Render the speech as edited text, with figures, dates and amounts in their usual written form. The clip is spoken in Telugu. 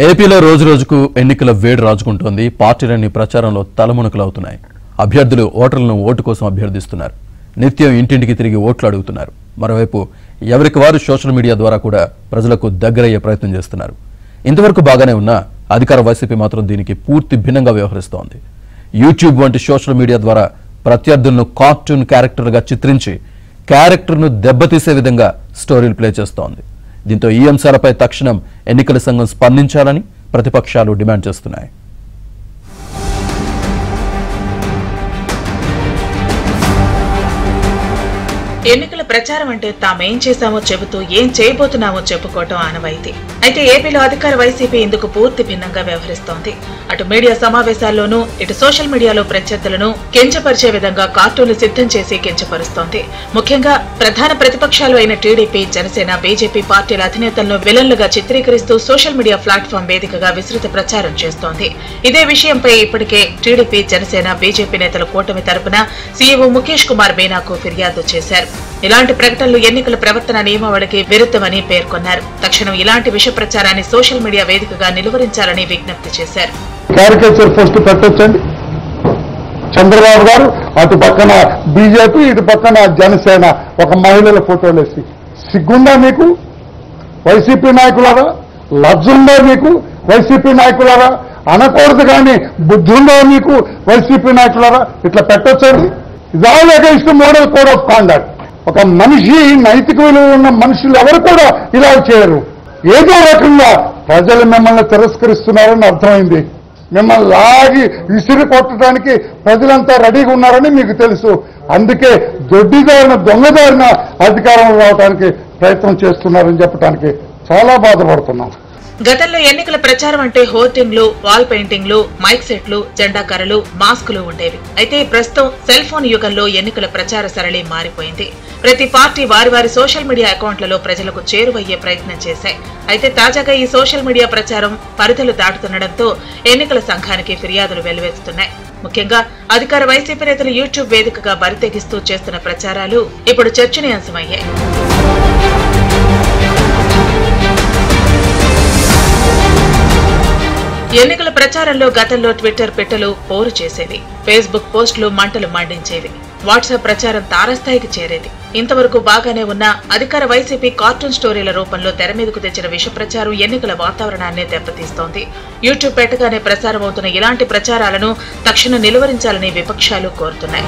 ఏపీలో రోజు రోజుకు ఎన్నికల వేడి రాజుకుంటోంది. పార్టీలన్నీ ప్రచారంలో తలమునకలవుతున్నాయి. అభ్యర్థులు ఓటర్లను ఓటు కోసం అభ్యర్థిస్తున్నారు. నిత్యం ఇంటింటికి తిరిగి ఓట్లు అడుగుతున్నారు. మరోవైపు ఎవరికి వారు సోషల్ మీడియా ద్వారా కూడా ప్రజలకు దగ్గరయ్యే ప్రయత్నం చేస్తున్నారు. ఇంతవరకు బాగానే ఉన్నా అధికార వైసీపీ మాత్రం దీనికి పూర్తి భిన్నంగా వ్యవహరిస్తోంది. యూట్యూబ్ వంటి సోషల్ మీడియా ద్వారా ప్రత్యర్థులను కార్టూన్ క్యారెక్టర్గా చిత్రించి క్యారెక్టర్ను దెబ్బతీసే విధంగా స్టోరీలు ప్లే చేస్తోంది. దీంతో ఈ అంశాలపై తక్షణం ఎన్నికల సంఘం స్పందించాలని ప్రతిపక్షాలు డిమాండ్ చేస్తున్నాయి. ఎన్నికల ప్రచారం అంటే తామేం చేశామో చెబుతూ ఏం చేయబోతున్నామో చెప్పుకోవటం ఆనవాయితీ. అయితే ఏపీలో అధికార వైసీపీ ఇందుకు పూర్తి భిన్నంగా వ్యవహరిస్తోంది. అటు మీడియా సమావేశాల్లోనూ ఇటు సోషల్ మీడియాలో ప్రత్యర్థులను కించపరిచే విధంగా కార్టూన్లు సిద్ధం చేసి కించపరుస్తోంది. ముఖ్యంగా ప్రధాన ప్రతిపక్షాలు అయిన టీడీపీ, జనసేన, బీజేపీ పార్టీల అధినేతలను విలన్లుగా చిత్రీకరిస్తూ సోషల్ మీడియా ప్లాట్ఫామ్ వేదికగా విస్తృత ప్రచారం చేస్తోంది. ఇదే విషయంపై ఇప్పటికే టీడీపీ, జనసేన, బీజేపీ నేతల కూటమి తరపున సీఈఓ ముఖేష్ కుమార్ మీనాకు ఫిర్యాదు చేశారు. ఇలాంటి ప్రకటనలు ఎన్నికల ప్రవర్తన నియమావళికి విరుద్ధమని పేర్కొన్నారు. తక్షణం ఇలాంటి విష ప్రచారాన్ని సోషల్ మీడియా వేదికగా నిలువరించాలని విజ్ఞప్తి చేశారు. Caricature post పెట్టొచ్చండి. చంద్రబాబు గారు అటు పక్కన బీజేపీ, ఇటు పక్కన జనసేన ఒక మహిళల ఫోటోలు వేసి, సిగ్గుందా మీకు వైసీపీ నాయకులారా? లజ్జుందా మీకు వైసీపీ నాయకులారా? అనకూడదు కానీ బుద్ధుందా మీకు వైసీపీ నాయకులారా? ఇట్లా పెట్టొచ్చండి. ఇదాల్ against model code of conduct. ఒక మనిషి నైతిక విలువ ఉన్న మనుషులు ఎవరు కూడా ఇలా చేయరు. ఏదో రకంగా ప్రజలు మిమ్మల్ని తిరస్కరిస్తున్నారని అర్థమైంది. మిమ్మల్ని లాగి విసిరి కొట్టడానికి ప్రజలంతా రెడీగా ఉన్నారని మీకు తెలుసు. అందుకే దొడ్డిదారిన దొంగదారిన అధికారంలో రావడానికి ప్రయత్నం చేస్తున్నారని చెప్పడానికి చాలా బాధపడుతున్నాం. గతంలో ఎన్నికల ప్రచారం అంటే హోర్డింగ్లు, వాల్ పెయింటింగ్లు, మైక్ సెట్లు, జెండా కర్రలు, మాస్కులు ఉండేవి. అయితే ప్రస్తుతం సెల్ ఫోన్ యుగంలో ఎన్నికల ప్రచార సరళి మారిపోయింది. ప్రతి పార్టీ వారి వారి సోషల్ మీడియా అకౌంట్లలో ప్రజలకు చేరువయ్యే ప్రయత్నం చేశాయి. అయితే తాజాగా ఈ సోషల్ మీడియా ప్రచారం పరిధులు దాటుతుండటంతో ఎన్నికల సంఘానికి ఫిర్యాదులు వెల్లువెత్తుతున్నాయి. ముఖ్యంగా అధికార వైసీపీ నేతలు యూట్యూబ్ వేదికగా బరితెగిస్తూ చేస్తున్న ప్రచారాలు ఇప్పుడు చర్చనీయాంశమయ్యాయి. ఎన్నికల ప్రచారంలో గతంలో ట్విట్టర్ పిట్టలు పోరు చేసేవి, ఫేస్బుక్ పోస్టులు మంటలు మండించేవి, వాట్సాప్ ప్రచారం తారస్థాయికి చేరేది. ఇంతవరకు బాగానే ఉన్న అధికార వైసీపీ కార్టూన్ స్టోరీల రూపంలో తెర మీదకు తెచ్చిన విష ప్రచారం ఎన్నికల వాతావరణాన్ని దెబ్బతీస్తోంది. యూట్యూబ్ పెట్టగానే ప్రసారం అవుతున్న ఇలాంటి ప్రచారాలను తక్షణం నిలువరించాలని విపక్షాలు కోరుతున్నాయి.